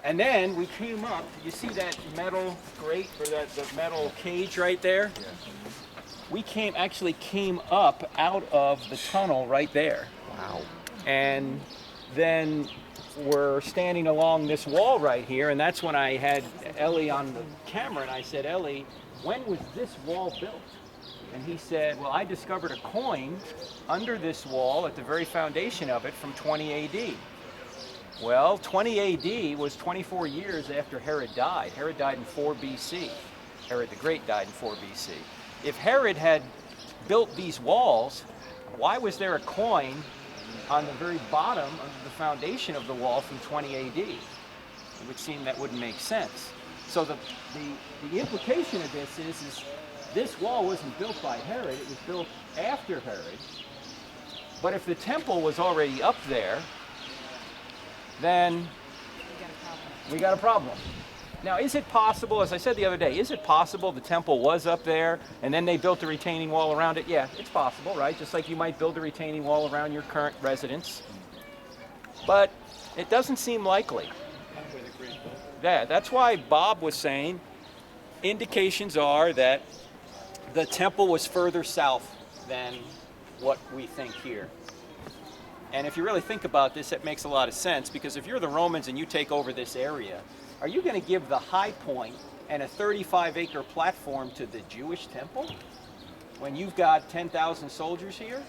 And then we came up, you see that metal grate, or the metal cage right there? Yeah. We actually came up out of the tunnel right there. Wow. And then we're standing along this wall right here, and that's when I had Eli on the camera, and I said, Eli, when was this wall built? And he said, well, I discovered a coin under this wall at the very foundation of it from 20 AD. Well, 20 AD was 24 years after Herod died. Herod died in 4 BC. Herod the Great died in 4 BC. If Herod had built these walls, why was there a coin on the very bottom of the foundation of the wall from 20 AD? It would seem that wouldn't make sense. So the implication of this is this wall wasn't built by Herod, it was built after Herod. But if the temple was already up there, then we got a problem. Now, is it possible, as I said the other day, is it possible the temple was up there and then they built a retaining wall around it? Yeah, it's possible, right? Just like you might build a retaining wall around your current residence. But it doesn't seem likely. Yeah, that's why Bob was saying indications are that the temple was further south than what we think here. And if you really think about this, it makes a lot of sense, because if you're the Romans and you take over this area, are you going to give the high point and a 35-acre platform to the Jewish temple when you've got 10,000 soldiers here?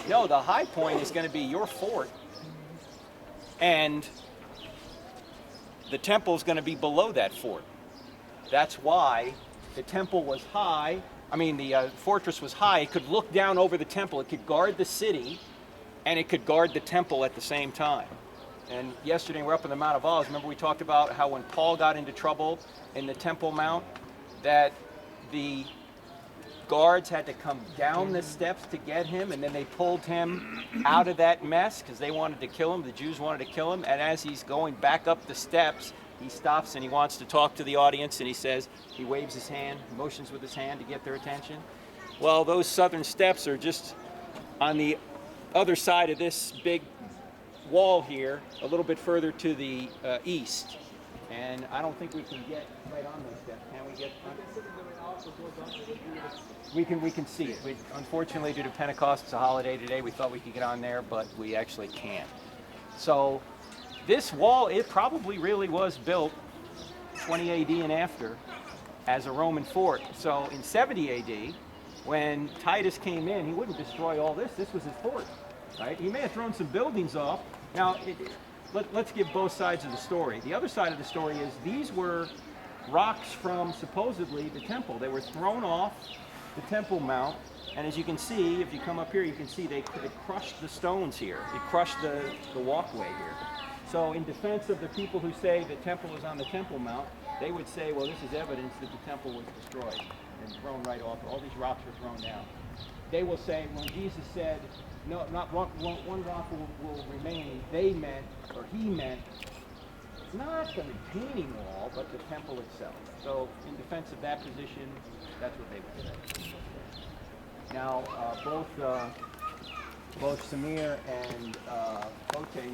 No, the high point is going to be your fort, and the temple is going to be below that fort. That's why the temple was high. I mean, the fortress was high. It could look down over the temple. It could guard the city, and it could guard the temple at the same time. And yesterday we're up in the Mount of Olives. Remember we talked about how when Paul got into trouble in the Temple Mount, that the guards had to come down the steps to get him, and then they pulled him out of that mess because they wanted to kill him. The Jews wanted to kill him. And as he's going back up the steps, he stops and he wants to talk to the audience, and he says, he waves his hand, motions with his hand to get their attention. Well, those southern steps are just on the other side of this big wall here, a little bit further to the east, and I don't think we can get right on those steps. Can we get? We can see it. Unfortunately, due to Pentecost, it's a holiday today. We thought we could get on there, but we actually can't. So this wall, it probably really was built 20 AD and after as a Roman fort. So in 70 AD, when Titus came in, he wouldn't destroy all this. This was his fort. Right? He may have thrown some buildings off. Now, let's give both sides of the story. The other side of the story is these were rocks from supposedly the temple. They were thrown off the Temple Mount, and as you can see, if you come up here, you can see they crushed the stones here. They crushed the walkway here. So in defense of the people who say the temple is on the Temple Mount, they would say, well, this is evidence that the temple was destroyed and thrown right off. All these rocks were thrown down. They will say, when Jesus said, no, not one rock will remain, they meant, or he meant, not the retaining wall, but the temple itself. So in defense of that position, that's what they would say. Now, both Samir and Bote